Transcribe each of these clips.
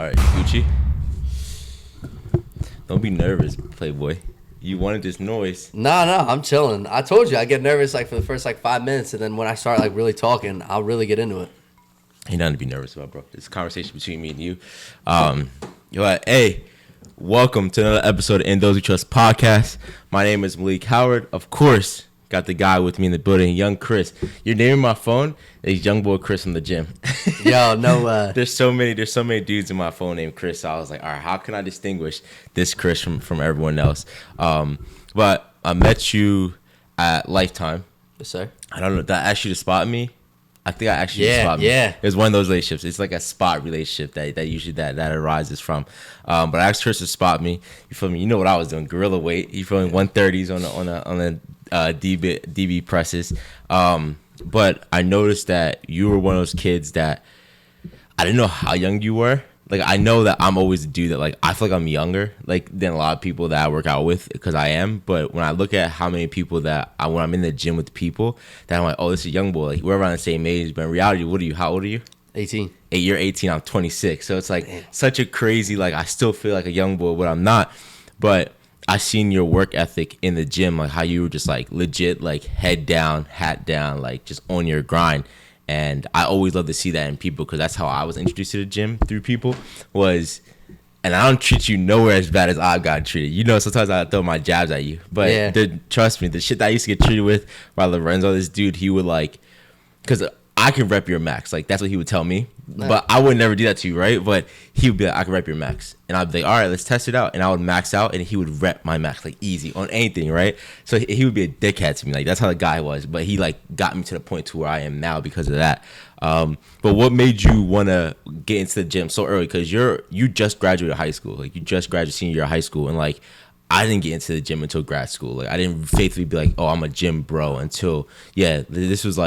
All right, Gucci. Don't be nervous, Playboy. You wanted this noise. No, I'm chilling. I told you I get nervous for the first 5 minutes, and then when I start really talking, I'll really get into it. Ain't nothing to be nervous about, bro. It's a conversation between me and you. Hey, welcome to another episode of In Those We Trust podcast. My name is Malik Howard. Of course, got the guy with me in the building, young Chris. Your name in my phone is young boy Chris from the gym. Yo, no. There's so many dudes in my phone named Chris. So I was like, all right, how can I distinguish this Chris from everyone else? But I met you at Lifetime. Yes, sir. I don't know. Did I ask you to spot me? I think I actually spot me. Yeah. It was one of those relationships. It's like a spot relationship that usually that arises from. But I asked Chris to spot me. You feel me? You know what I was doing? Gorilla weight. You feel me? 130s on the DB presses. But I noticed that you were one of those kids that I didn't know how young you were. Like, I know that I'm always a dude that, I feel like I'm younger, than a lot of people that I work out with, because I am. But when I look at how many people when I'm in the gym with people, that I'm like, oh, this is a young boy. We're around the same age. But in reality, how old are you? 18. You're 18, I'm 26. So it's such a crazy, I still feel like a young boy, but I'm not. But I seen your work ethic in the gym, how you were just legit, head down, hat down, just on your grind. And I always love to see that in people, because that's how I was introduced to the gym, through people, and I don't treat you nowhere as bad as I've gotten treated. Sometimes I throw my jabs at you. But trust me, the shit that I used to get treated with by Lorenzo, this dude, he would because I can rep your max. That's what he would tell me. Nah. But I would never do that to you, right? But he would be like, I can rep your max. And I'd be like, all right, let's test it out. And I would max out, and he would rep my max, easy on anything, right? So he would be a dickhead to me. That's how the guy was. But he, got me to the point to where I am now because of that. But what made you want to get into the gym so early? Because you just graduated high school. You just graduated senior year of high school. And, I didn't get into the gym until grad school. I didn't faithfully be like, oh, I'm a gym bro until, this was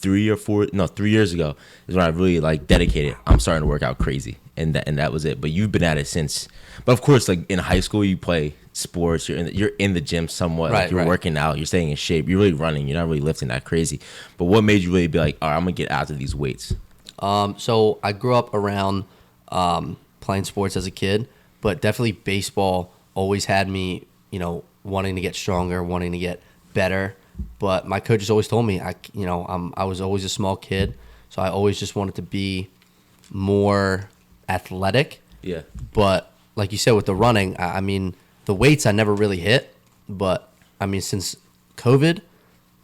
3 years ago is when I really dedicated. I'm starting to work out crazy, and that was it. But you've been at it since. But of course, in high school, you play sports. You're in the gym somewhat. Right, you're working out. You're staying in shape. You're really running. You're not really lifting that crazy. But what made you really be like, all right, I'm gonna get after these weights? So I grew up around playing sports as a kid, but definitely baseball always had me, wanting to get stronger, wanting to get better. But my coaches always told me, I was always a small kid, so I always just wanted to be more athletic. Yeah. But like you said, with the running, I mean, the weights I never really hit. But I mean, since COVID,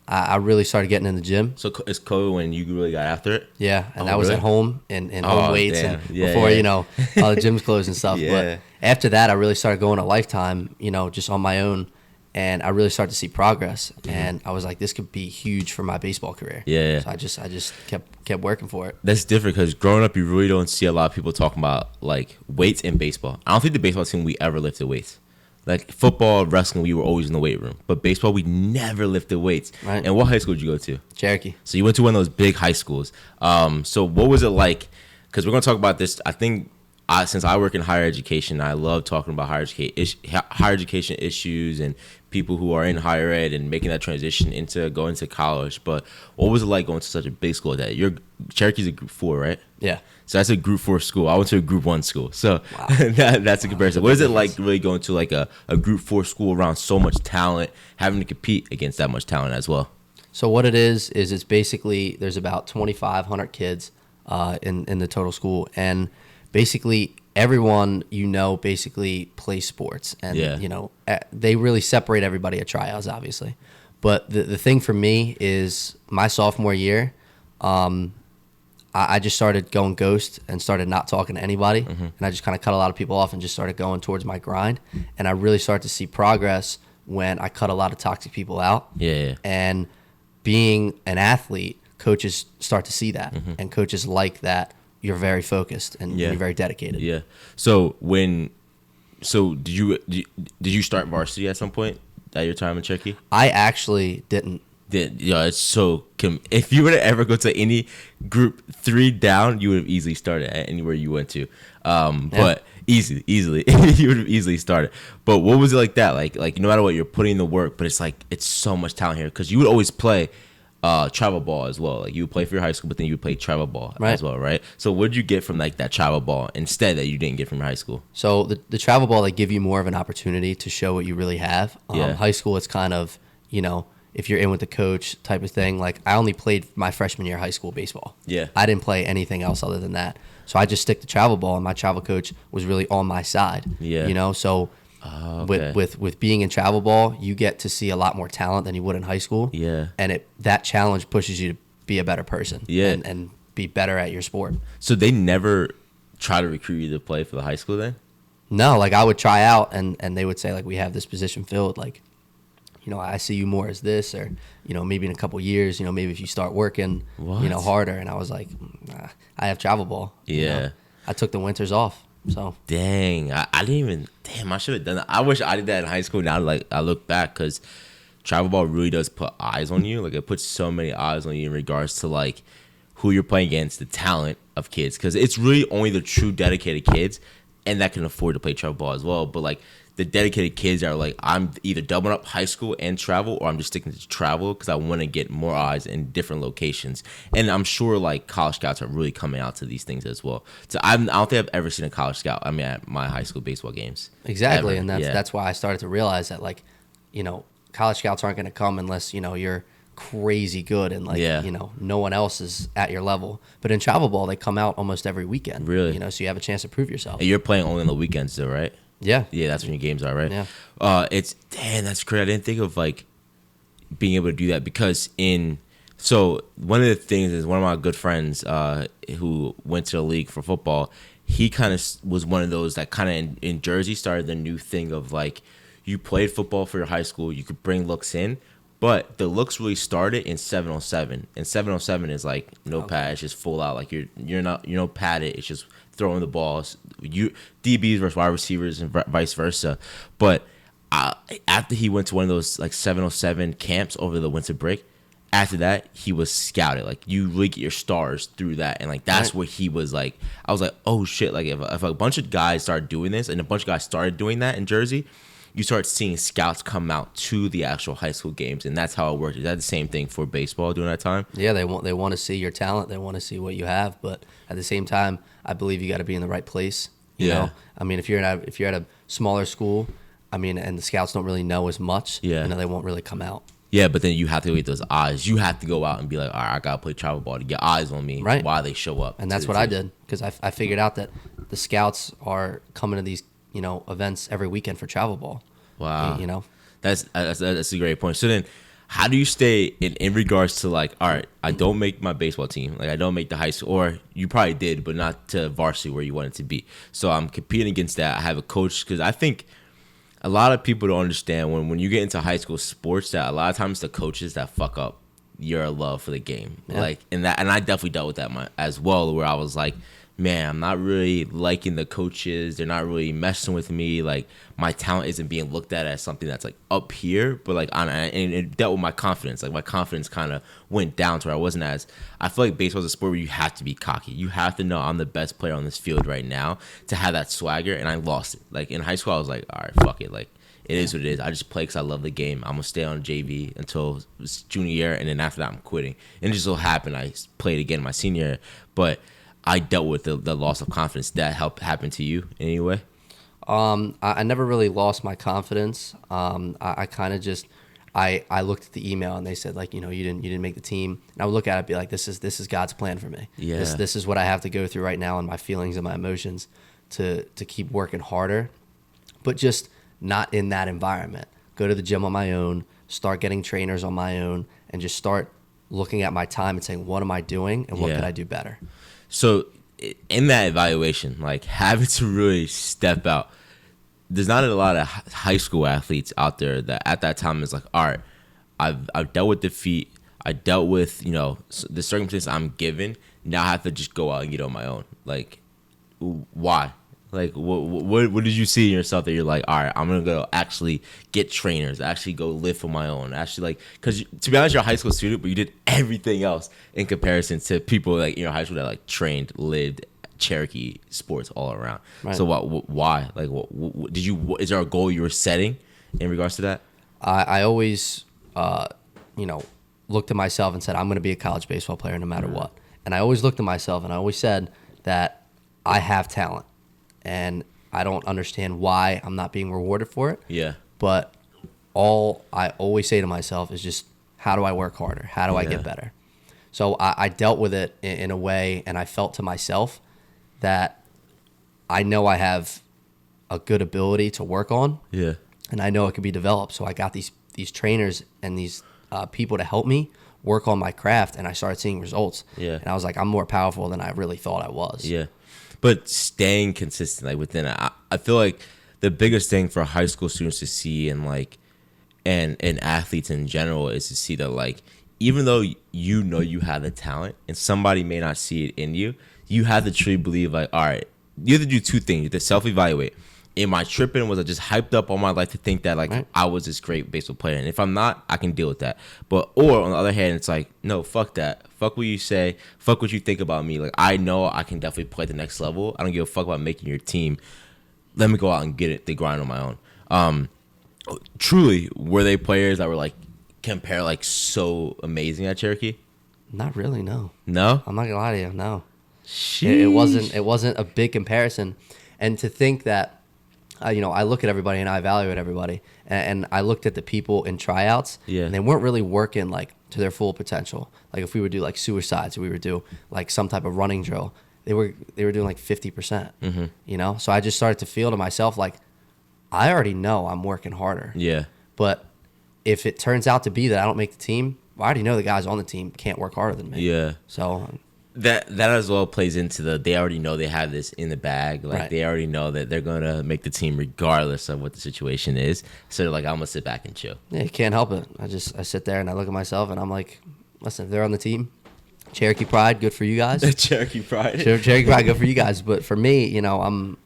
I really started getting in the gym. So it's COVID when you really got after it? Yeah, and I was at home in home weights damn. and before all the gyms closed and stuff. Yeah. But after that, I really started going to Lifetime, just on my own. And I really started to see progress, and I was like, "This could be huge for my baseball career." Yeah. So I just kept working for it. That's different, because growing up, you really don't see a lot of people talking about weights in baseball. I don't think the baseball team we ever lifted weights. Football, wrestling, we were always in the weight room, but baseball, we never lifted weights. Right. And what high school did you go to? Cherokee. So you went to one of those big high schools. So what was it like? Because we're gonna talk about this. I think. Since I work in higher education, I love talking about higher education issues and people who are in higher ed and making that transition into going to college. But what was it like going to such a big school? Cherokee's a group 4, right? Yeah. So that's a group 4 school. I went to a group 1 school. So wow. that's a comparison. What is it like really going to a group 4 school around so much talent, having to compete against that much talent as well? So what it is it's basically there's about 2,500 kids in the total school, and basically everyone basically plays sports, and they really separate everybody at tryouts, obviously. But the thing for me is my sophomore year, I just started going ghost and started not talking to anybody, and I just kind of cut a lot of people off and just started going towards my grind. And I really started to see progress when I cut a lot of toxic people out. Yeah. And being an athlete, coaches start to see that, and coaches like that. You're very focused and you're very dedicated. Yeah. So did you start varsity at some point at your time in Cherokee? I actually didn't. It's so. If you were to ever go to any group 3 down, you would have easily started at anywhere you went to. But easily, you would have easily started. But what was it like that? Like no matter what, you're putting in the work, but it's it's so much talent here, because you would always play. travel ball as well. Like you would play for your high school, but then you would play travel ball Right. as well, right? So what did you get from like that travel ball instead that you didn't get from your high school? So the travel ball, they give you more of an opportunity to show what you really have. Yeah. High school, it's kind of, if you're in with the coach type of thing. Like I only played my freshman year of high school baseball. Yeah. I didn't play anything else other than that. So I just stick to travel ball, and my travel coach was really on my side. Yeah. So Okay. with being in travel ball, you get to see a lot more talent than you would in high school. Yeah. And that challenge pushes you to be a better person. Yeah. And be better at your sport. So they never try to recruit you to play for the high school then? No, like I would try out, and they would say, like, we have this position filled. Like, I see you more as this, or, maybe in a couple years, maybe if you start working, What? harder. And I was like, nah, I have travel ball. Yeah. I took the winters off. So Dang, I didn't even. Damn, I should have done that. I wish I did that in high school. Now, like I look back, because travel ball really does put eyes on you. Like it puts so many eyes on you in regards to like who you're playing against, the talent of kids, because it's really only the true dedicated kids, and that can afford to play travel ball as well. But like the dedicated kids are like, I'm either doubling up high school and travel, or I'm just sticking to travel because I want to get more eyes in different locations. And I'm sure like college scouts are really coming out to these things as well. So I don't think I've ever seen a college scout. I mean, at my high school baseball games. exactly, Ever. and Yeah. that's why I started to realize that, like, college scouts aren't going to come unless you're crazy good, and like Yeah. no one else is at your level. But in travel ball, they come out almost every weekend. Really? So you have a chance to prove yourself. And you're playing only on the weekends though, right? Yeah. Yeah, that's when your games are, right? Yeah. It's damn, that's crazy. I didn't think of like being able to do that, because one of the things is, one of my good friends who went to the league for football, he kind of was one of those that kind of in Jersey started the new thing of like, you played football for your high school, you could bring looks in, but the looks really started in 707, and 707 is like no pad, it's just full out, like you're not padded, it's just throwing the balls, you DBs versus wide receivers and vice versa. But after he went to one of those like 707 camps over the winter break, after that he was scouted. Like you really get your stars through that, and like that's Right. where he was like, I was like, oh shit, like if a bunch of guys started doing this, and a bunch of guys started doing that in Jersey, you start seeing scouts come out to the actual high school games, and that's how it worked. Is that the same thing for baseball during that time? Yeah, they want to see your talent. They want to see what you have, but at the same time, I believe you got to be in the right place. You Yeah. know, I mean, if you're at a smaller school, I mean, and the scouts don't really know as much. Yeah. they won't really come out. Yeah, but then you have to get those eyes. You have to go out and be like, all right, I gotta play travel ball to get eyes on me. Right. While they show up, And to that's the what I team. did, because I figured out that the scouts are coming to these events every weekend for travel ball. Wow. That's a great point. So then, how do you stay in regards to like, all right, I don't make my baseball team, like I don't make the high school, or you probably did, but not to varsity where you wanted to be. So I'm competing against that. I have a coach, because I think a lot of people don't understand when you get into high school sports that a lot of times the coaches that fuck up your love for the game. Yeah. Like, and I definitely dealt with that as well, where I was like, man, I'm not really liking the coaches. They're not really messing with me. Like, my talent isn't being looked at as something that's like up here, but like and it dealt with my confidence. Like my confidence kind of went down to where I wasn't as. I feel like baseball is a sport where you have to be cocky. You have to know I'm the best player on this field right now to have that swagger, and I lost it. Like in high school, I was like, all right, fuck it. Like it is what it is. I just play because I love the game. I'm gonna stay on JV until junior year, and then after that, I'm quitting. And it just so happened I played again my senior year, but I dealt with the loss of confidence. That helped happen to you in any way? I never really lost my confidence. I kind of just I looked at the email, and they said, like, you didn't make the team, and I would look at it and be like, this is God's plan for me. Yeah. This is what I have to go through right now, and my feelings and my emotions to keep working harder, but just not in that environment. Go to the gym on my own, start getting trainers on my own, and just start looking at my time and saying, what am I doing, and what Yeah. could I do better? So in that evaluation, like having to really step out, there's not a lot of high school athletes out there that at that time is like, all right, I've dealt with defeat. I dealt with, the circumstances I'm given. Now I have to just go out and get on my own. Like, why? Like, what did you see in yourself that you're like, all right, I'm going to go actually get trainers, actually go live for my own, actually, like, because to be honest, you're a high school student, but you did everything else in comparison to people like, high school that like trained, lived Cherokee sports all around. Right. So why? Like, what did you, is there a goal you were setting in regards to that? I always, looked at myself and said, I'm going to be a college baseball player no matter what. And I always looked at myself and I always said that I have talent and I don't understand why I'm not being rewarded for it. Yeah. But all I always say to myself is just, how do I work harder? How do I get better? So I dealt with it in a way, and I felt to myself that I know I have a good ability to work on. Yeah. And I know it can be developed. So I got these trainers and these people to help me work on my craft, and I started seeing results. Yeah. And I was like, I'm more powerful than I really thought I was. Yeah. But staying consistent, like within it, I feel like the biggest thing for high school students to see and like and athletes in general is to see that like even though you know you have the talent and somebody may not see it in you, you have to truly believe like, all right, you have to do two things. You have to self-evaluate. Am I tripping? Was I just hyped up all my life to think that like I was this great baseball player? And if I'm not, I can deal with that. But or on the other hand, it's like, no, fuck that. Fuck what you say. Fuck what you think about me. Like I know I can definitely play at the next level. I don't give a fuck about making your team. Let me go out and get it. The grind on my own. Truly, were they players that were like compare like so amazing at Cherokee? Not really, no. No? I'm not gonna lie to you, no. Sheesh. It wasn't a big comparison. And to think that I look at everybody and I evaluate everybody, and I looked at the people in tryouts, and they weren't really working like to their full potential. Like if we would do like suicides, or we would do like some type of running drill, they were doing like 50%. So I just started to feel to myself like, I already know I'm working harder. Yeah. But if it turns out to be that I don't make the team, well, I already know the guys on the team can't work harder than me. Yeah. So that as well plays into they already know they have this in the bag. Like they already know that they're gonna make the team regardless of what the situation is. So they're like, I'm gonna sit back and chill. Yeah, you can't help it. I sit there and I look at myself and I'm like, listen, if they're on the team, Cherokee Pride, good for you guys. Cherokee Pride. Cherokee Pride, good for you guys. But for me, I'm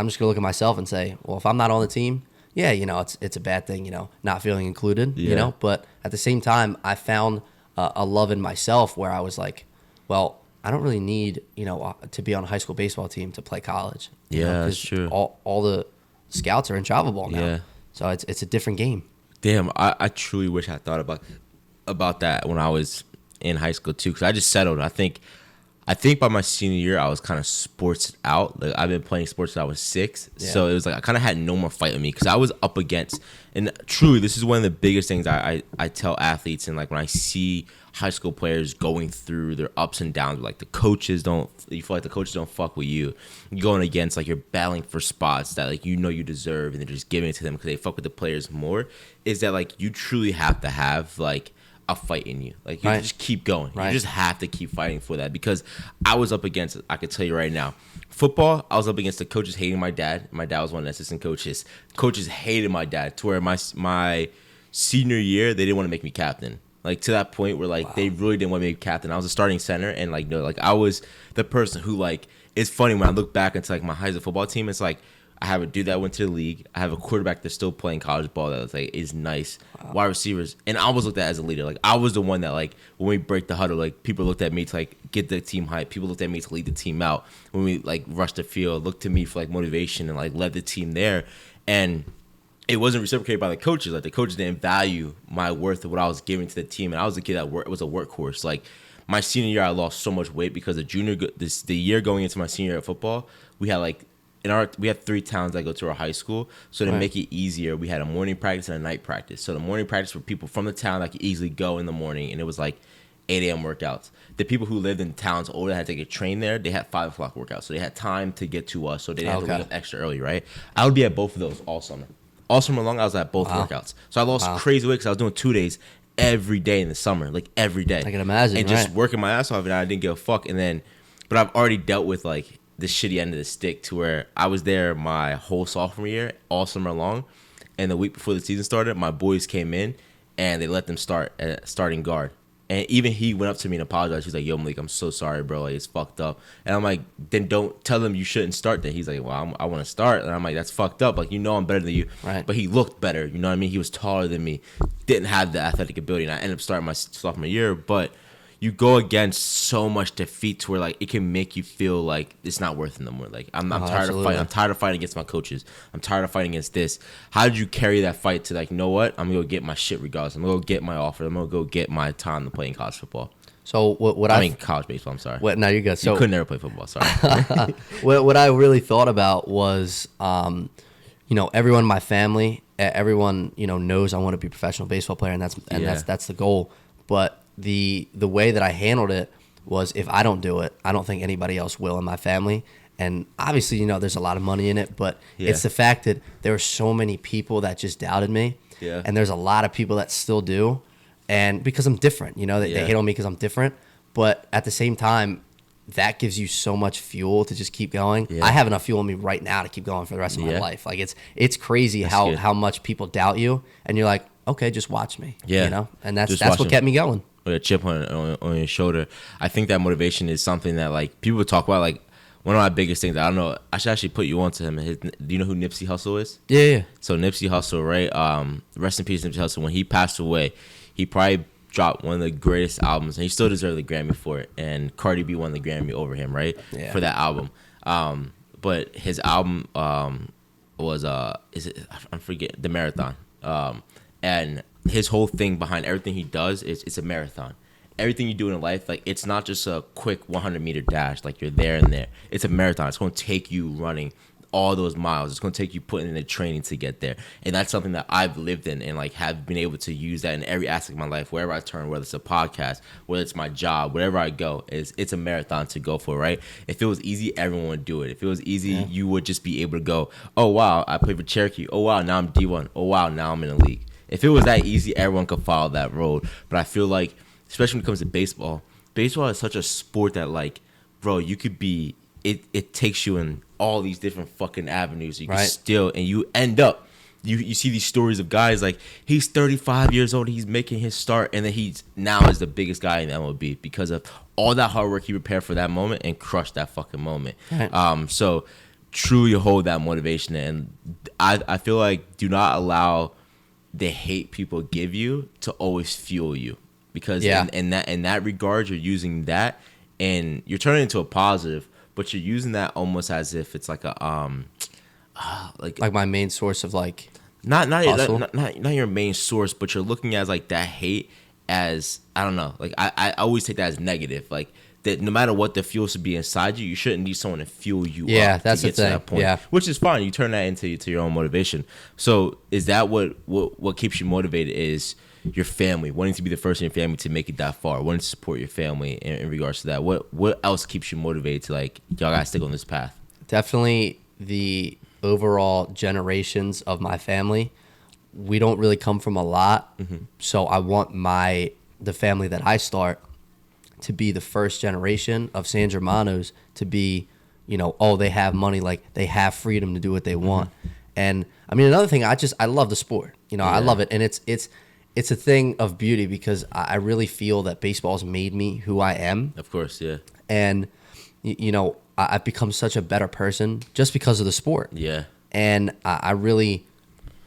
just gonna look at myself and say, well, if I'm not on the team, yeah, it's a bad thing, not feeling included, But at the same time, I found a love in myself where I was like, well, I don't really need, to be on a high school baseball team to play college. That's true. All the scouts are in travel ball now. Yeah. So it's a different game. Damn, I truly wish I thought about that when I was in high school too, because I just settled. I think by my senior year, I was kind of sports out. Like I've been playing sports since I was 6, so it was like I kind of had no more fight in me because I was up against. And truly, this is one of the biggest things I tell athletes, and like when I see high school players going through their ups and downs, like you feel like the coaches don't fuck with you. You're going against like you're battling for spots that like you deserve, and they're just giving it to them because they fuck with the players more. Is that like you truly have to have like a fight in you. Like you just keep going. You just have to keep fighting for that, because I was up against it. I could tell you right now, football, I was up against the coaches hating my dad. My dad was one of the assistant coaches. Coaches hated my dad to where my senior year, they didn't want to make me captain. Like to that point where like they really didn't want to make me captain. I was a starting center, and like no, like I was the person who like, it's funny when I look back into like my high school football team, it's like I have a dude that went to the league. I have a quarterback that's still playing college ball that is nice. Wide receivers. And I was looked at as a leader. Like I was the one that like when we break the huddle, like people looked at me to like get the team hype. People looked at me to lead the team out. When we like rushed the field, looked to me for like motivation and like led the team there. And it wasn't reciprocated by the coaches. Like the coaches didn't value my worth of what I was giving to the team. And I was a kid that was a workhorse. Like my senior year, I lost so much weight because the year going into my senior year of football, we had like we had 3 towns that go to our high school. So to make it easier, we had a morning practice and a night practice. So the morning practice were people from the town that could easily go in the morning, and it was like 8 a.m. workouts. The people who lived in towns older that had to get trained there, they had 5 o'clock workouts. So they had time to get to us, so they didn't have to wake up extra early, right? I would be at both of those all summer. All summer long, I was at both workouts. So I lost crazy weight because I was doing 2 days every day in the summer, like every day. I can imagine, and just working my ass off, and I didn't give a fuck. And then, but I've already dealt with like the shitty end of the stick to where I was there my whole sophomore year, all summer long. And the week before the season started, my boys came in and they let them start at starting guard. And even he went up to me and apologized. He's like, yo, Malik, I'm so sorry, bro. Like, it's fucked up. And I'm like, then don't tell them you shouldn't start then. He's like, well, I want to start. And I'm like, that's fucked up. Like, I'm better than you. Right. But he looked better. You know what I mean? He was taller than me. Didn't have the athletic ability. And I ended up starting my sophomore year. But you go against so much defeat to where like it can make you feel like it's not worth it no more. Like I'm tired absolutely. of fighting. I'm tired of fighting against my coaches. I'm tired of fighting against this. How did you carry that fight to like, you know what? I'm gonna go get my shit regardless. I'm gonna go get my offer. I'm gonna go get my time to play in college football. So what I mean college baseball. I'm sorry. No, you're good. So you could never play football. Sorry. what I really thought about was, everyone in my family, everyone knows I want to be a professional baseball player, and that's the goal. But the way that I handled it was, if I don't do it, I don't think anybody else will in my family. And obviously, there's a lot of money in it, but it's the fact that there were so many people that just doubted me, and there's a lot of people that still do. And because I'm different, they hate on me because I'm different. But at the same time, that gives you so much fuel to just keep going. Yeah. I have enough fuel in me right now to keep going for the rest of my life. Like it's crazy how much people doubt you, and you're like, okay, just watch me. Yeah, and that's what kept me going. With a chip on your shoulder. I think that motivation is something that like people talk about. Like one of my biggest things. I don't know. I should actually put you on to him. Do you know who Nipsey Hussle is? Yeah. So Nipsey Hussle, right? Rest in peace, Nipsey Hussle. When he passed away, he probably dropped one of the greatest albums, and he still deserves the Grammy for it. And Cardi B won the Grammy over him, right? Yeah. For that album. But his album was I'm forgetting the Marathon. And his whole thing behind everything he does is it's a marathon. Everything you do in life, like it's not just a quick 100-meter dash, like you're there and there. It's a marathon. It's going to take you running all those miles. It's going to take you putting in the training to get there. And that's something that I've lived in and like have been able to use that in every aspect of my life, wherever I turn, whether it's a podcast, whether it's my job, wherever I go, it's a marathon to go for, right? If it was easy, everyone would do it. If it was easy, you would just be able to go, oh, wow, I played for Cherokee. Oh, wow, now I'm D1. Oh, wow, now I'm in the league. If it was that easy, everyone could follow that road. But I feel like, especially when it comes to baseball is such a sport that like, bro, you could be, it takes you in all these different fucking avenues. You can still, and you end up, you see these stories of guys like he's 35 years old, he's making his start, and then he's now is the biggest guy in the MLB because of all that hard work he prepared for that moment and crushed that fucking moment. Right. So truly hold that motivation, and I feel like do not allow the hate people give you to always fuel you, because in that regard you're using that and you're turning it into a positive. But you're using that almost as if it's like a like my main source of like not your main source, but you're looking at like that hate as, I don't know, like I always take that as negative, like that no matter what the fuel should be inside you, you shouldn't need someone to fuel you up that's to get the thing. To that point, which is fine. You turn that into your own motivation. So is that what keeps you motivated? Is your family, wanting to be the first in your family to make it that far, wanting to support your family in regards to that? What else keeps you motivated to like, y'all gotta stick on this path? Definitely the overall generations of my family. We don't really come from a lot, so I want the family that I start to be the first generation of San Germanos to be, they have money, like they have freedom to do what they want. And I mean, another thing, I love the sport. I love it, and it's a thing of beauty because I really feel that baseball's made me who I am. Of course, yeah. And, I've become such a better person just because of the sport. Yeah. And I really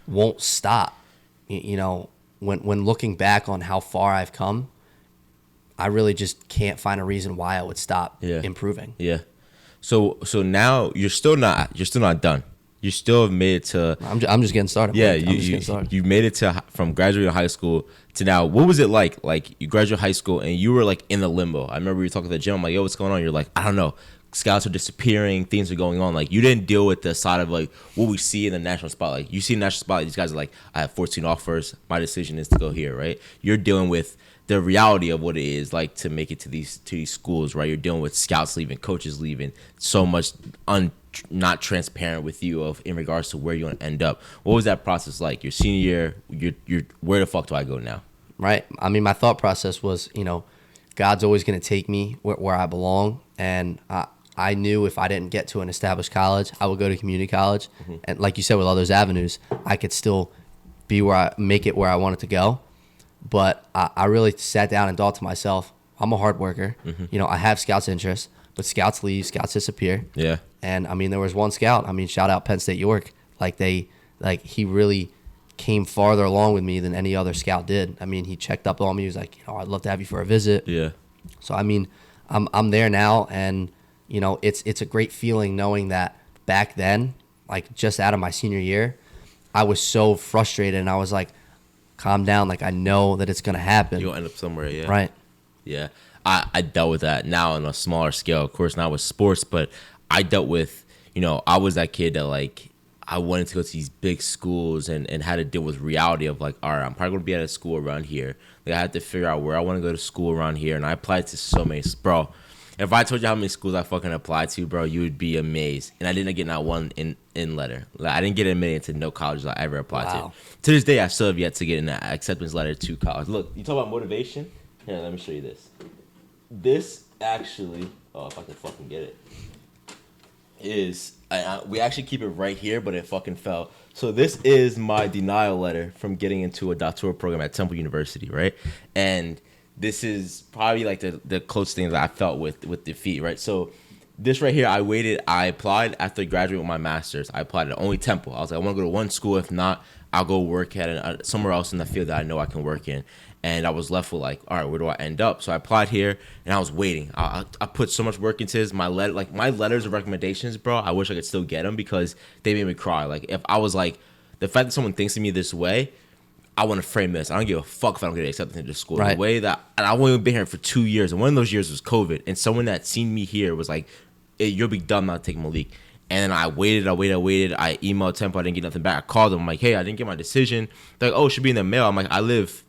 won't stop. When looking back on how far I've come, I really just can't find a reason why I would stop improving. Yeah. So now you're still not done. You still have made it to. I'm just getting started. Yeah, you made it to from graduating high school to now. What was it like? Like you graduated high school and you were like in the limbo. I remember you talking to the gym. I'm like, yo, what's going on? You're like, I don't know. Scouts are disappearing. Things are going on. Like you didn't deal with the side of like what we see in the national spotlight. You see the national spotlight. These guys are like, I have 14 offers. My decision is to go here. Right? You're dealing with the reality of what it is like to make it to these schools. Right? You're dealing with scouts leaving, coaches leaving. So much not transparent with you in regards to where you want to end up. What was that process like? Your senior year, you're where the fuck do I go now? Right. I mean, my thought process was, God's always going to take me where I belong, and I knew if I didn't get to an established college, I would go to community college, and like you said, with all those avenues, I could still be make it where I wanted to go. But I really sat down and thought to myself, I'm a hard worker. I have scouts interest, but scouts leave, scouts disappear. Yeah. And I mean, there was one scout. I mean, shout out Penn State York. He really came farther along with me than any other scout did. I mean, he checked up on me. He was like, I'd love to have you for a visit. Yeah. So I mean, I'm there now, and you know, it's a great feeling knowing that back then, like just out of my senior year, I was so frustrated, and I was like, calm down, like I know that it's gonna happen. You'll end up somewhere, yeah. Right. Yeah. I dealt with that now on a smaller scale, of course, not with sports, but I dealt with, I was that kid that like I wanted to go to these big schools and had to deal with reality of like, all right, I'm probably gonna be at a school around here. Like I had to figure out where I want to go to school around here, and I applied to so many, bro. If I told you how many schools I fucking applied to, bro, you would be amazed. And I didn't get not one in letter. Like I didn't get admitted to no colleges I ever applied to. To this day, I still have yet to get an acceptance letter to college. Look, you talk about motivation. Here, let me show you this. This actually, if I can fucking get it, is we actually keep it right here, but it fucking fell. So this is my denial letter from getting into a doctoral program at Temple University, right? And this is probably like the closest thing that I felt with defeat, right? So this right here, I applied after graduating with my master's. I applied at only Temple. I was like, I want to go to one school. If not, I'll go work at somewhere else in the field that I know I can work in. And I was left with like, all right, where do I end up? So I applied here, and I was waiting. I put so much work into this. My letters of recommendations, bro. I wish I could still get them because they made me cry. Like if I was like, the fact that someone thinks of me this way, I want to frame this. I don't give a fuck if I don't get accepted into school. Right. The way that, and I've only been here for 2 years, and one of those years was COVID. And someone that seen me here was like, hey, you'll be dumb not taking Malik. And then I waited. I emailed Temple. I didn't get nothing back. I called them. I'm like, hey, I didn't get my decision. They're like, oh, it should be in the mail. I'm like, I live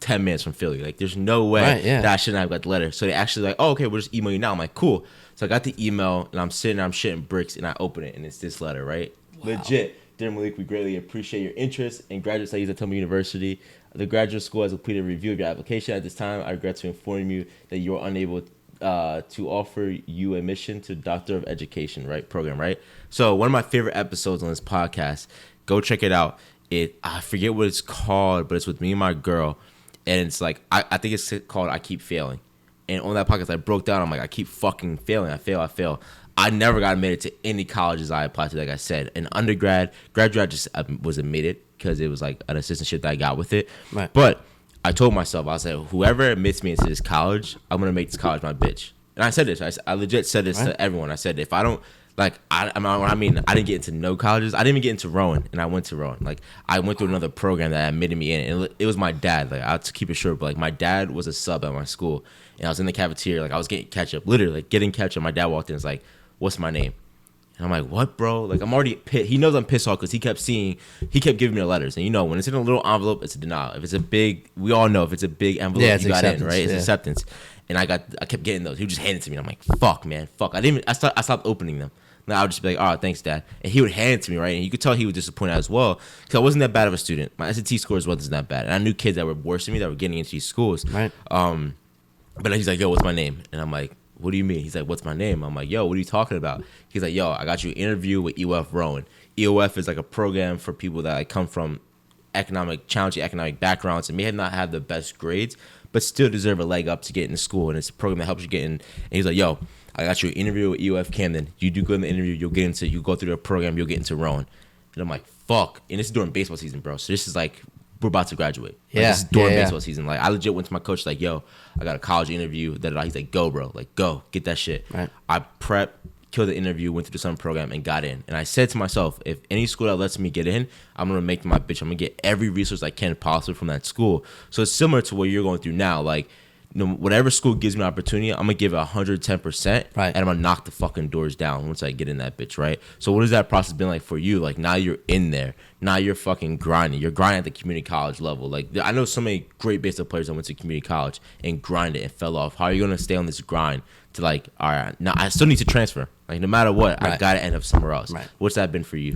10 minutes from Philly. Like, there's no way that I shouldn't have got the letter. So they actually like, oh, okay, we'll just email you now. I'm like, cool. So I got the email, and I'm sitting there, I'm shitting bricks, and I open it, and it's this letter, right? Wow. Legit. Dear Malik, we greatly appreciate your interest in graduate studies at Temple University. The graduate school has completed a review of your application. At this time, I regret to inform you that you are unable to offer you admission to Doctor of Education, right, program, right? So one of my favorite episodes on this podcast, go check it out. I forget what it's called, but it's with me and my girl, and it's like I think it's called I Keep Failing. And on that podcast, I broke down. I'm like, I keep fucking failing. I fail. I never got admitted to any colleges I applied to, like I said. In undergrad, graduate, I just was admitted because it was like an assistantship that I got with it. Right. But I told myself, I said, whoever admits me into this college, I'm going to make this college my bitch. And I said this. I legit said this to everyone. I said, if I don't, like, I didn't get into no colleges. I didn't even get into Rowan, and I went to Rowan. Like, I went through another program that admitted me in, and it was my dad. Like, I have to keep it short, but, like, my dad was a sub at my school, and I was in the cafeteria. Like, I was getting ketchup, literally, like, getting ketchup. My dad walked in and was like, what's my name? And I'm like, what, bro? Like, I'm already pissed. He knows I'm pissed off because he kept giving me the letters. And when it's in a little envelope, it's a denial. If it's a big, we all know if it's a big envelope, you got in, right? It's acceptance. And I kept getting those. He would just hand it to me. And I'm like, fuck, man, fuck. I stopped opening them. And I would just be like, oh, thanks, Dad. And he would hand it to me, right? And you could tell he was disappointed as well because I wasn't that bad of a student. My SAT scores wasn't that bad. And I knew kids that were worse than me that were getting into these schools. Right. But he's like, yo, what's my name? And I'm like, what do you mean? He's like, what's my name? I'm like, yo, what are you talking about? He's like, yo, I got you an interview with EOF Rowan. EOF is like a program for people that like come from challenging economic backgrounds and may not have the best grades, but still deserve a leg up to get into school. And it's a program that helps you get in. And he's like, yo, I got you an interview with EOF Camden. You do good in the interview, you go through the program, you'll get into Rowan. And I'm like, fuck. And this is during baseball season, bro. So this is like, we're about to graduate. Like, this is during baseball season. Like, I legit went to my coach like, yo, I got a college interview. He's like, go, bro. Like, go. Get that shit. Right. I prepped, killed the interview, went through the summer program, and got in. And I said to myself, if any school that lets me get in, I'm going to make my bitch. I'm going to get every resource I can possible from that school. So it's similar to what you're going through now. Like, whatever school gives me an opportunity, I'm going to give it 110%. Right. And I'm going to knock the fucking doors down once I get in that bitch, right? So what has that process been like for you? Like, now you're in there. Now you're fucking grinding. You're grinding at the community college level. Like, I know so many great baseball players that went to community college and grinded and fell off. How are you going to stay on this grind to like, all right, now I still need to transfer. Like, no matter what, I got to end up somewhere else. Right. What's that been for you?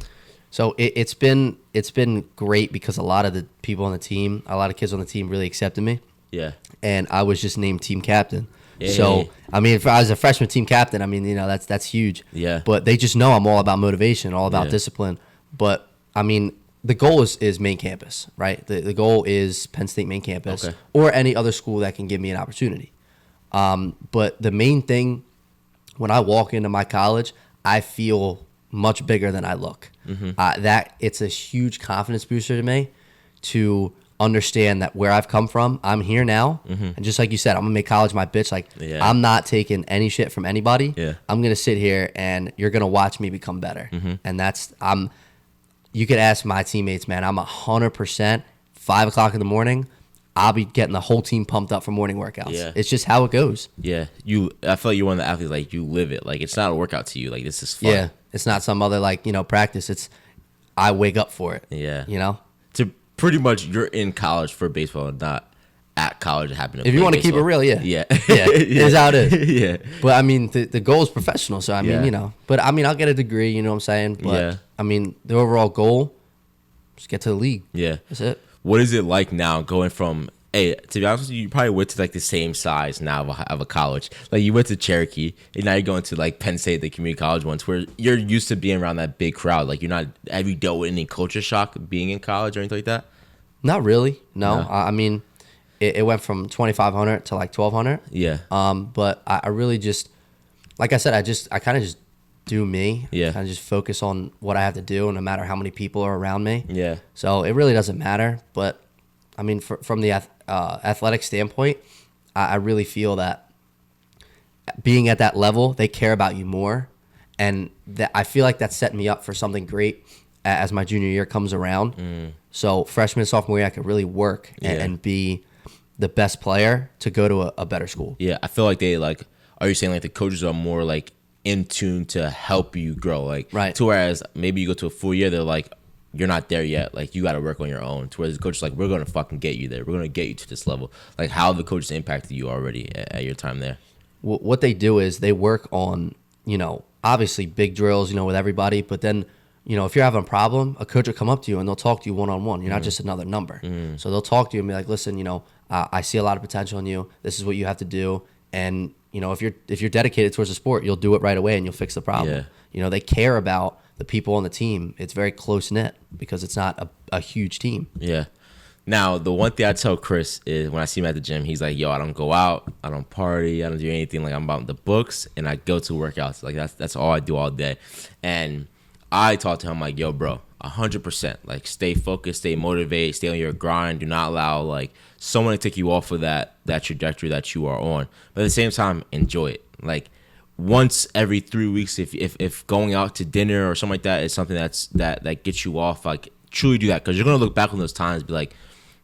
So it's been great because a lot of the people on the team, a lot of kids on the team really accepted me. Yeah. And I was just named team captain. Yeah. So, I mean, if I was a freshman team captain, I mean, that's huge. Yeah. But they just know I'm all about motivation, all about discipline. But, I mean, the goal is main campus, right? The goal is Penn State main campus or any other school that can give me an opportunity. But the main thing, when I walk into my college, I feel much bigger than I look. Mm-hmm. That it's a huge confidence booster to me to understand that where I've come from, I'm here now. And just like you said, I'm going to make college my bitch. Like, I'm not taking any shit from anybody. Yeah. I'm going to sit here and you're going to watch me become better. And you could ask my teammates, man, I'm 100%, 5 o'clock in the morning, I'll be getting the whole team pumped up for morning workouts. Yeah. It's just how it goes. Yeah. I feel like you're one of the athletes, like, you live it. Like, it's not a workout to you. Like, this is fun. Yeah. It's not some other, like, practice. It's, I wake up for it. Yeah. To pretty much, you're in college for baseball and not at college to happen to if you want to keep it real, yeah. Yeah. Yeah. It's how it is. Yeah. But, I mean, the goal is professional. So, I mean, but, I mean, I'll get a degree, you know what I'm saying? But, Yeah. I mean, the overall goal, just get to the league. Yeah. That's it. What is it like now going from, hey, to be honest with you probably went to like the same size now of a college. Like you went to Cherokee and now you're going to like Penn State, the community college ones, where you're used to being around that big crowd. Like have you dealt with any culture shock being in college or anything like that? Not really. No. I mean, it went from 2,500 to like 1,200. Yeah. But I really just, like I said, I kind of just do me. Yeah. Kind of just focus on what I have to do, no matter how many people are around me. Yeah. So it really doesn't matter. But I mean, from the athletic standpoint, I really feel that being at that level, they care about you more. And that I feel like that's setting me up for something great as my junior year comes around. So freshman and sophomore year, I could really work and be the best player to go to a better school. Yeah. I feel like are you saying like the coaches are more like in tune to help you grow? Like, right. To whereas maybe you go to a full year, they're like, you're not there yet. Like, you got to work on your own. To where the coach is like, we're going to fucking get you there. We're going to get you to this level. Like, how have the coaches impacted you already at your time there? What they do is they work on, obviously big drills, with everybody. But then, if you're having a problem, a coach will come up to you and they'll talk to you one-on-one. You're not just another number. So they'll talk to you and be like, listen, I see a lot of potential in you. This is what you have to do. And, if you're dedicated towards the sport, you'll do it right away and you'll fix the problem. Yeah. They care about the people on the team. It's very close knit because it's not a huge team. Yeah. Now, the one thing I tell Chris is when I see him at the gym, he's like, yo, I don't go out, I don't party, I don't do anything. Like, I'm about the books and I go to workouts. Like, that's all I do all day. And I talk to him like, yo, bro, 100%. Like, stay focused, stay motivated, stay on your grind. Do not allow like someone to take you off of that trajectory that you are on. But at the same time, enjoy it. Like, once every 3 weeks, if going out to dinner or something like that is something that gets you off, like, truly do that, because you're gonna look back on those times and be like,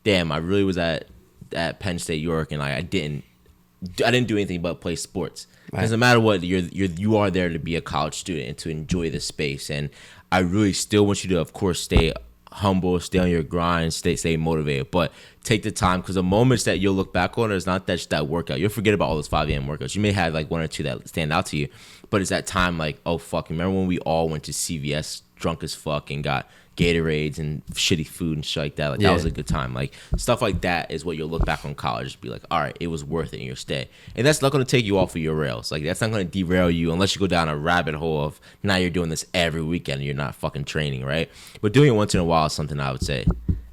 damn, I really was at Penn State York and like I didn't do anything but play sports. Right. Doesn't matter what, you are there to be a college student and to enjoy the space. And I really still want you to, of course, stay humble, stay on your grind, stay motivated, but take the time, because the moments that you'll look back on is not just that workout. You'll forget about all those 5 a.m. workouts. You may have like one or two that stand out to you, but it's that time like, oh fuck, remember when we all went to CVS drunk as fuck and got Gatorades and shitty food and shit like that? Like, that was a good time. Like, stuff like that is what you'll look back on college, just be like, all right, it was worth it in your stay. And that's not going to take you off of your rails. Like, that's not going to derail you unless you go down a rabbit hole of now you're doing this every weekend and you're not fucking training, right? But doing it once in a while is something I would say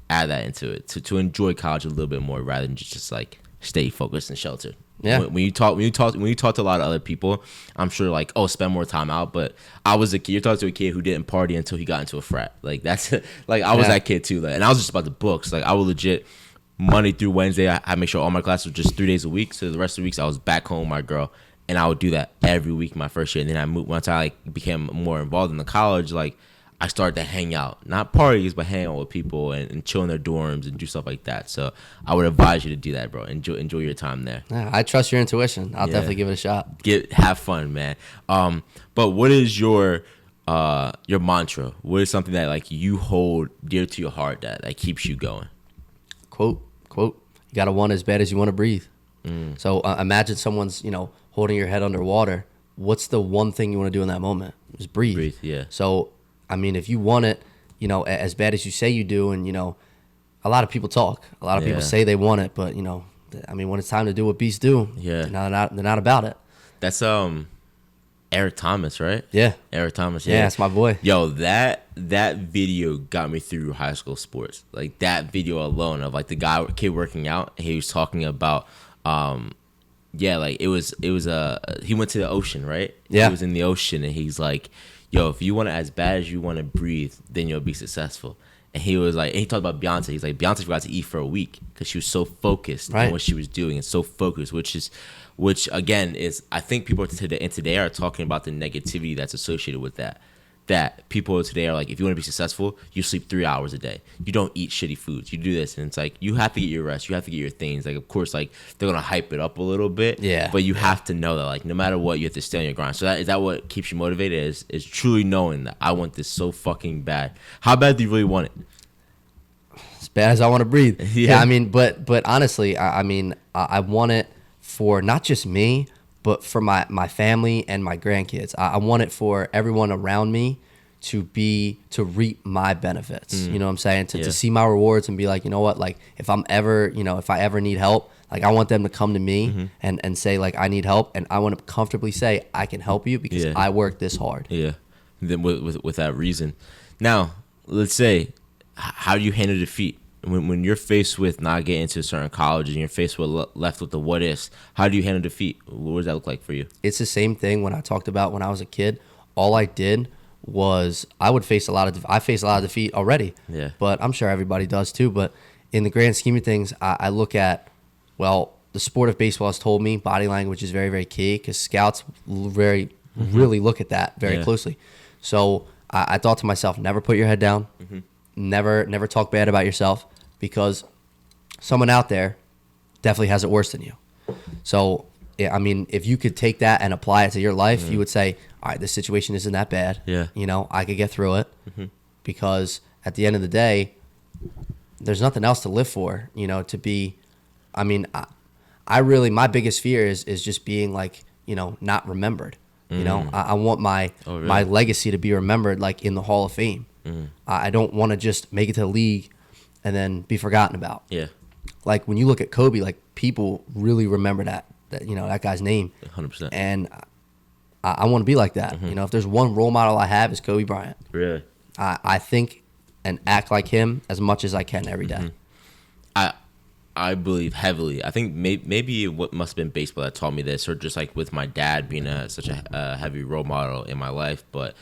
add that into it to enjoy college a little bit more rather than just like stay focused and sheltered. Yeah. When you talk to a lot of other people, I'm sure like, oh, spend more time out. But I was a kid. You're talking to a kid who didn't party until he got into a frat. Like, that's like, I was that kid too. Like, and I was just about the books. Like, I would legit Monday through Wednesday, I make sure all my classes were just 3 days a week. So the rest of the weeks I was back home with my girl, and I would do that every week my first year. And then I moved once I like became more involved in the college. Like, I started to hang out, not parties, but hang out with people and chill in their dorms and do stuff like that. So I would advise you to do that, bro. Enjoy your time there. Yeah, I trust your intuition. I'll definitely give it a shot. Have fun, man. But what is your mantra? What is something that like you hold dear to your heart that keeps you going? Quote, you got to want as bad as you want to breathe. So imagine someone's, holding your head underwater. What's the one thing you want to do in that moment? Just breathe. Breathe, yeah. So, I mean, if you want it, as bad as you say you do, and, a lot of people talk. A lot of people say they want it, but, when it's time to do what beasts do, they're not about it. That's Eric Thomas, right? Yeah. Eric Thomas, yeah. That's my boy. Yo, that video got me through high school sports. Like, that video alone of, like, the kid working out, he was talking about, like, it was he went to the ocean, right? Yeah. He was in the ocean, and he's like, yo, if you want it as bad as you want to breathe, then you'll be successful. And he was like, and he talked about Beyonce. He's like, Beyonce forgot to eat for a week because she was so focused on what she was doing and so focused, which again is, I think people today are talking about the negativity that's associated with that. That people today are like, if you want to be successful, you sleep 3 hours a day. You don't eat shitty foods. You do this, and it's like you have to get your rest. You have to get your things. Like, of course, like they're gonna hype it up a little bit. Yeah. But you have to know that, like, no matter what, you have to stay on your grind. So that what keeps you motivated? Is truly knowing that I want this so fucking bad. How bad do you really want it? As bad as I want to breathe. Yeah. I mean, but honestly, I mean, I want it for not just me, but for my family and my grandkids. I want it for everyone around me to reap my benefits. You know what I'm saying? To see my rewards and be like, you know what, like if I ever need help, like I want them to come to me and say like, I need help. And I want to comfortably say, I can help you because I worked this hard. Yeah. Then with that reason. Now, let's say, how do you handle defeat? When you're faced with not getting into a certain college and you're faced with left with the what ifs, how do you handle defeat? What does that look like for you? It's the same thing when I talked about when I was a kid. All I did was I faced a lot of defeat already. Yeah. But I'm sure everybody does too. But in the grand scheme of things, I look at, well, the sport of baseball has told me body language is very, very key because scouts really look at that very closely. So I thought to myself, never put your head down. Never talk bad about yourself because someone out there definitely has it worse than you. So, yeah, I mean, if you could take that and apply it to your life, you would say, all right, this situation isn't that bad. Yeah. You know, I could get through it because at the end of the day, there's nothing else to live for, you know, to be, I mean, I really, my biggest fear is just being like, you know, not remembered. You know, I want my legacy to be remembered like in the Hall of Fame. I don't want to just make it to the league and then be forgotten about. Yeah. Like when you look at Kobe, like people really remember that you know, that guy's name. 100%. And I want to be like that. You know, if there's one role model I have, is Kobe Bryant. Really? I think and act like him as much as I can every day. I believe heavily. I think maybe what must have been baseball that taught me this, or just like with my dad being such a heavy role model in my life. But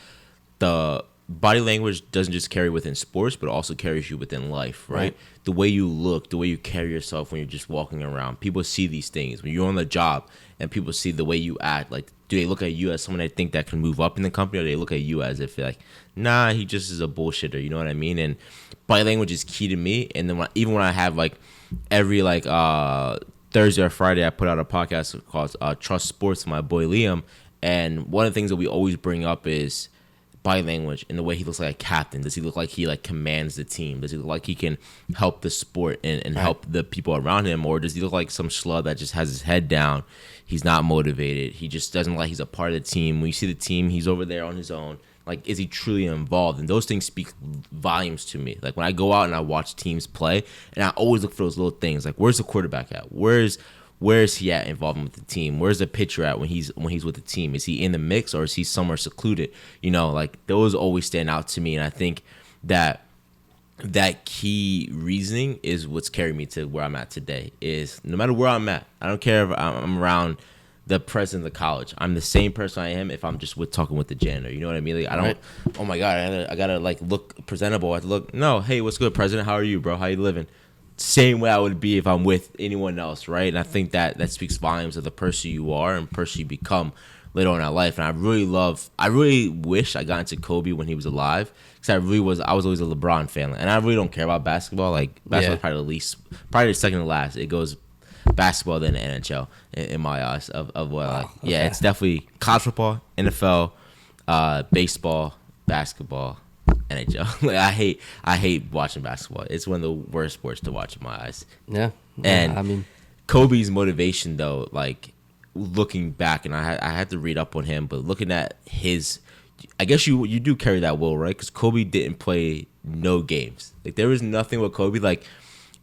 the body language doesn't just carry within sports, but also carries you within life, right? The way you look, the way you carry yourself when you're just walking around. People see these things. When you're on the job and people see the way you act, like, do they look at you as someone they think that can move up in the company, or do they look at you as if like, nah, he just is a bullshitter, you know what I mean? And body language is key to me. And then even when I have like every like Thursday or Friday, I put out a podcast called Trust Sports with my boy Liam. And one of the things that we always bring up is body language and the way he looks like a captain. Does he look like he like commands the team? Does he look like he can help the sport and help the people around him? Or does he look like some schlub that just has his head down? He's not motivated. He just doesn't like he's a part of the team. When you see the team, he's over there on his own. Like, is he truly involved? And those things speak volumes to me. Like, when I go out and I watch teams play, and I always look for those little things. Like, where's the quarterback at? Where is he at involved with the team? Where's the pitcher at when he's with the team? Is he in the mix or is he somewhere secluded? You know, like, those always stand out to me. And I think that key reasoning is what's carried me to where I'm at today. Is no matter where I'm at, I don't care if I'm around the president of the college. I'm the same person I am if I'm just talking with the janitor. You know what I mean? Like, I don't. Oh my god, I gotta like look presentable. I have to look. No, hey, what's good, president? How are you, bro? How you living? Same way I would be if I'm with anyone else, right? And I think that speaks volumes of the person you are and person you become later on in life. And I really wish I got into Kobe when he was alive, because I was always a LeBron fan, and I really don't care about basketball. Like, basketball is probably the second to last. It goes basketball then the NHL in my eyes of what I like. Yeah, it's definitely college football, NFL, baseball, basketball, NHL. Like, I hate watching basketball. It's one of the worst sports to watch in my eyes. Yeah. And I mean, Kobe's motivation though, like looking back, and I had to read up on him, but looking at his, I guess you do carry that will, right? Because Kobe didn't play no games. Like, there was nothing with Kobe. Like,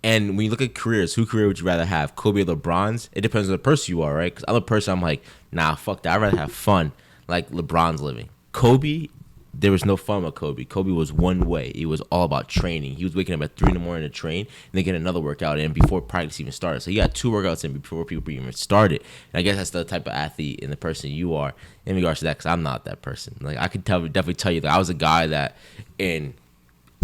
and when you look at careers, who career would you rather have, Kobe or LeBron's? It depends on the person you are, right? Because I'm a person, I'm like, nah, fuck that. I'd rather have fun like LeBron's living. Kobe, there was no fun with Kobe. Kobe was one way. It was all about training. He was waking up at 3 a.m. to train and then get another workout in before practice even started. So he got 2 workouts in before people even started. And I guess that's the type of athlete and the person you are in regards to that, because I'm not that person. Like, I could definitely tell you that I was a guy that in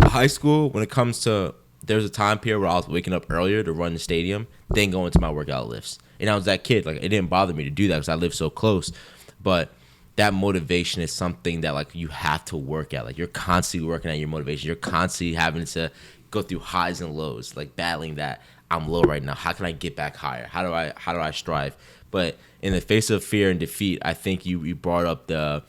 high school, when it comes to, there's a time period where I was waking up earlier to run the stadium, then go into my workout lifts. And I was that kid. Like, it didn't bother me to do that because I live so close. But that motivation is something that, like, you have to work at. Like, you're constantly working at your motivation. You're constantly having to go through highs and lows, like battling that. I'm low right now. How can I get back higher? How do I strive? But in the face of fear and defeat, I think you brought up a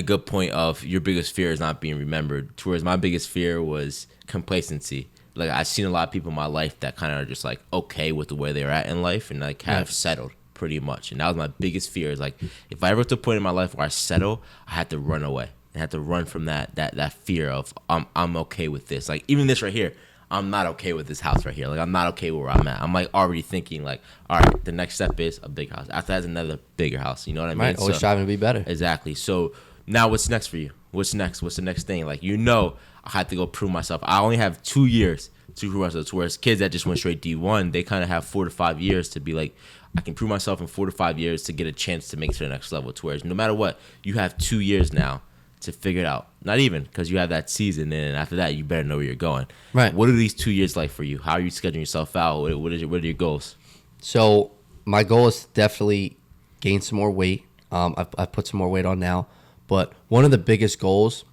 good point of your biggest fear is not being remembered. Towards my biggest fear was complacency. Like, I've seen a lot of people in my life that kind of are just like okay with the way they're at in life and like have settled pretty much. And that was my biggest fear. Is like, if I ever get to a point in my life where I settle, I had to run away. I had to run from that fear of I'm okay with this. Like, even this right here, I'm not okay with this house right here. Like, I'm not okay where I'm at. I'm like already thinking like, all right, the next step is a big house. After that's another bigger house. You know what I mean? Right. Always striving to be better. Exactly. So now what's next for you? What's next? What's the next thing? Like, I had to go prove myself. I only have 2 years to prove myself. Whereas kids that just went straight D1, they kind of have 4 to 5 years to be like, I can prove myself in 4 to 5 years to get a chance to make it to the next level. To whereas no matter what, you have 2 years now to figure it out. Not even, because you have that season, and after that, you better know where you're going. Right. What are these 2 years like for you? How are you scheduling yourself out? What are your goals? So my goal is to definitely gain some more weight. I've put some more weight on now. But one of the biggest goals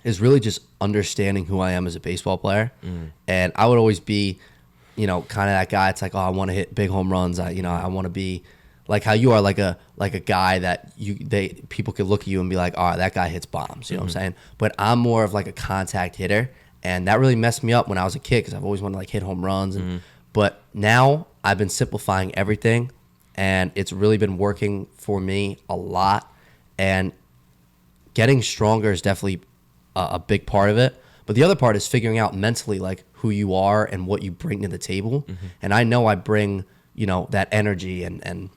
is really just understanding who I am as a baseball player. And I would always be, kind of that guy. It's like, oh, I want to hit big home runs. I want to be like how you are, like a guy that people could look at you and be like, oh, that guy hits bombs. You know what I'm saying? But I'm more of like a contact hitter, and that really messed me up when I was a kid because I've always wanted to like hit home runs. But now I've been simplifying everything, and it's really been working for me a lot. And getting stronger is definitely a big part of it. But the other part is figuring out mentally like who you are and what you bring to the table. And I know I bring, that energy and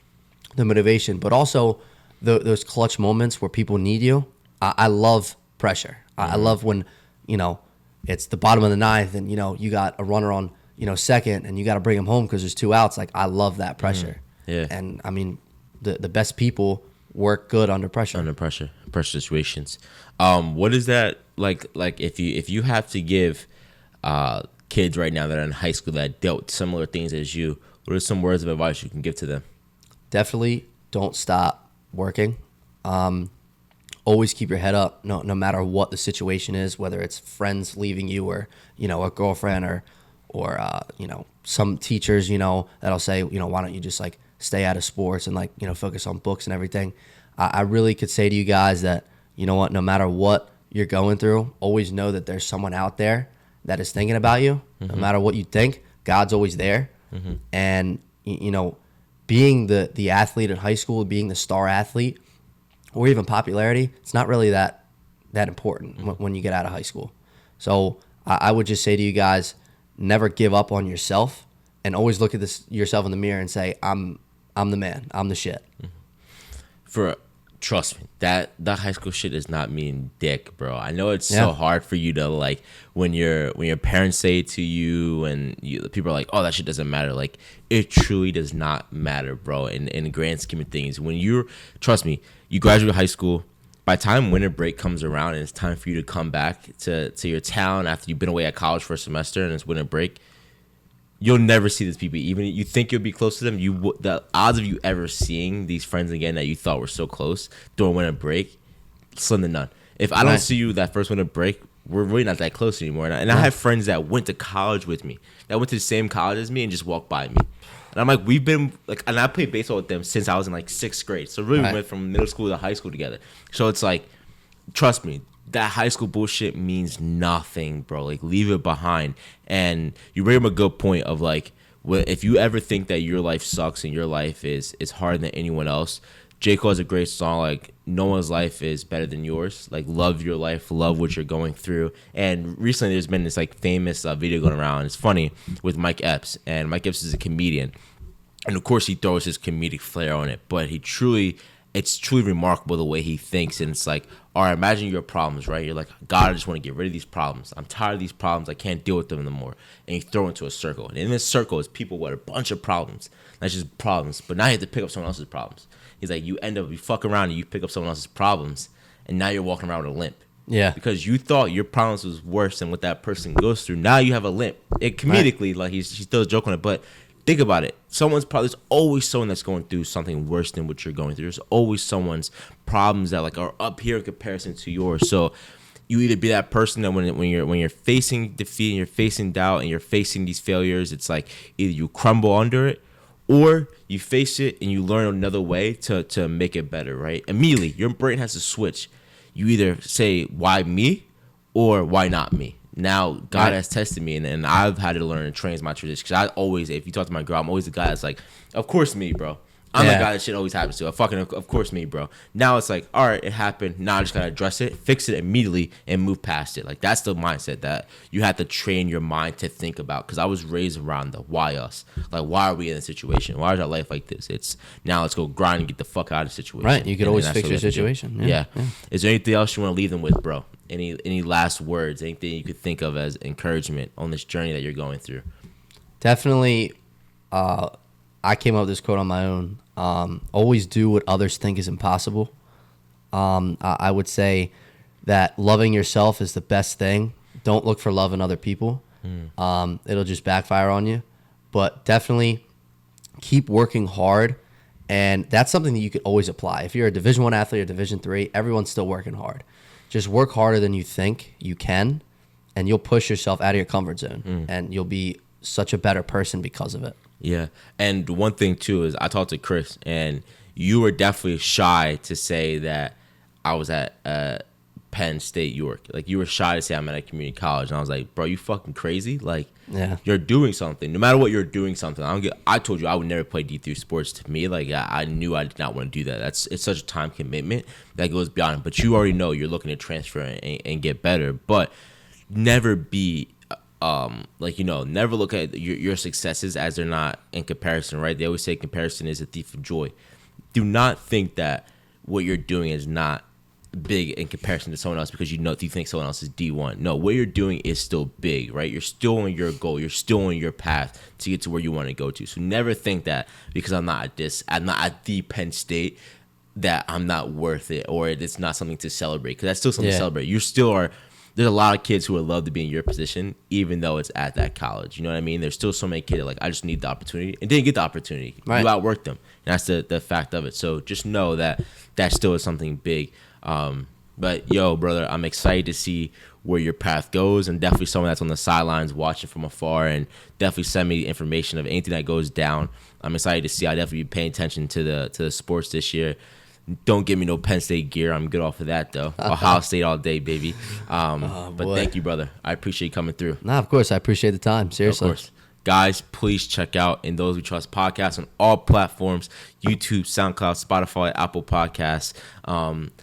the motivation, but also those clutch moments where people need you. I love pressure. I love when, it's the bottom of the ninth and, you got a runner on, second and you got to bring him home because there's 2 outs. Like, I love that pressure. Yeah. And I mean, the best people work good under pressure. Under pressure situations. What is that like if you have to give kids right now that are in high school that dealt similar things as you, what are some words of advice you can give to them? Definitely don't stop working. Always keep your head up, no matter what the situation is, whether it's friends leaving you or, a girlfriend or some teachers, that'll say, why don't you just like stay out of sports and like, focus on books and everything. I really could say to you guys that, no matter what you're going through, always know that there's someone out there that is thinking about you. No matter what you think, God's always there. And, being the athlete at high school, being the star athlete, or even popularity, it's not really that important when you get out of high school. So I would just say to you guys, never give up on yourself, and always look at yourself in the mirror and say, I'm the man, I'm the shit. Trust me, that high school shit does not mean dick, bro. I know it's so hard for you to like when your parents say it to you and people are like, oh, that shit doesn't matter. Like, it truly does not matter, bro. In the grand scheme of things, trust me, you graduate high school. By the time winter break comes around and it's time for you to come back to your town after you've been away at college for a semester and it's winter break, you'll never see these people. Even you think you'll be close to them, the odds of you ever seeing these friends again that you thought were so close during winter break, slim to none. If I don't see you that first winter break, we're really not that close anymore. And I have friends that went to college with me, that went to the same college as me and just walked by me. And I'm like, we've been like, and I played baseball with them since I was in like 6th grade. So really, we went from middle school to high school together. So it's like, trust me, that high school bullshit means nothing, bro. Like, leave it behind. And you bring up a good point of like, if you ever think that your life sucks and your life is harder than anyone else, J. Cole has a great song like, no one's life is better than yours. Like, love your life, love what you're going through. And recently there's been this like famous video going around. It's funny, with Mike Epps. And Mike Epps is a comedian. And of course he throws his comedic flair on it. But it's truly remarkable the way he thinks. And it's like, all right, imagine your problems, right? You're like, God, I just want to get rid of these problems. I'm tired of these problems. I can't deal with them anymore. And you throw into a circle. And in this circle is people with a bunch of problems. That's just problems. But now you have to pick up someone else's problems. He's like, you fuck around and you pick up someone else's problems. And now you're walking around with a limp. Yeah. Because you thought your problems was worse than what that person goes through. Now you have a limp. It comedically, like he's still joking on it, but think about it. There's always someone that's going through something worse than what you're going through. There's always someone's problems that like are up here in comparison to yours. So you either be that person that when you're facing defeat and you're facing doubt and you're facing these failures, it's like either you crumble under it or you face it and you learn another way to make it better, right? Immediately, your brain has to switch. You either say, why me or why not me? Now, God has tested me, and I've had to learn and train my tradition. Because I always, if you talk to my girl, I'm always the guy that's like, of course me, bro. I'm the guy that shit always happens to. Of course me, bro. Now it's like, all right, it happened. Now I just got to address it, fix it immediately, and move past it. Like, that's the mindset that you have to train your mind to think about. Because I was raised around the why us. Like, why are we in this situation? Why is our life like this? It's now let's go grind and get the fuck out of the situation. Right. You could always fix your situation. Yeah. Is there anything else you want to leave them with, bro? Any last words? Anything you could think of as encouragement on this journey that you're going through? Definitely. I came up with this quote on my own. Always do what others think is impossible. I would say that loving yourself is the best thing. Don't look for love in other people. It'll just backfire on you. But definitely keep working hard. And that's something that you could always apply. If you're a Division I athlete or Division III, everyone's still working hard. Just work harder than you think you can, and you'll push yourself out of your comfort zone. And you'll be such a better person because of it. Yeah. And one thing, too, is I talked to Chris, and you were definitely shy to say that I was at Penn State York. Like, you were shy to say I'm at a community college. And I was like, bro, you fucking crazy? Like, you're doing something. No matter what, you're doing something. I told you I would never play D3 sports. To me, like, I knew I did not want to do that. It's such a time commitment that goes beyond it. But you already know you're looking to transfer and get better. But never be never look at your successes as they're not in comparison, right? They always say comparison is a thief of joy. Do not think that what you're doing is not big in comparison to someone else because you think someone else is D1. No, what you're doing is still big, right? You're still on your goal. You're still on your path to get to where you want to go to. So never think that because I'm not at the Penn State that I'm not worth it or it's not something to celebrate, because that's still something to celebrate. You still are. There's a lot of kids who would love to be in your position, even though it's at that college. You know what I mean? There's still so many kids that are like, I just need the opportunity, and didn't get the opportunity. Right. You outworked them. And that's the fact of it. So just know that still is something big. But yo, brother, I'm excited to see where your path goes, and definitely someone that's on the sidelines watching from afar, and definitely send me information of anything that goes down. I'm excited to see. I definitely be paying attention to the sports this year. Don't give me no Penn State gear. I'm good off of that, though. Ohio State all day, baby. But thank you, brother. I appreciate you coming through. Nah, of course. I appreciate the time. Seriously. Of course. Guys, please check out In Those We Trust podcast on all platforms: YouTube, SoundCloud, Spotify, Apple Podcasts,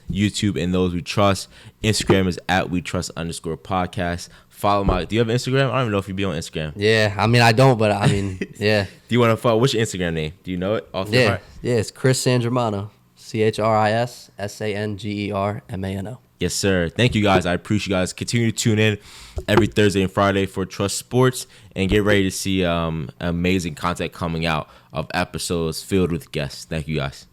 YouTube, In Those We Trust. Instagram is @WeTrust_podcast. Follow my. Do you have Instagram? I don't even know if you be on Instagram. Yeah, I mean, I don't, but I mean, yeah. Do you want to follow? What's your Instagram name? Do you know it off the heart? Yeah, it's Chris Sangermano. ChrisSangermano. Yes, sir. Thank you, guys. I appreciate you guys. Continue to tune in every Thursday and Friday for Trust Sports, and get ready to see amazing content coming out of episodes filled with guests. Thank you, guys.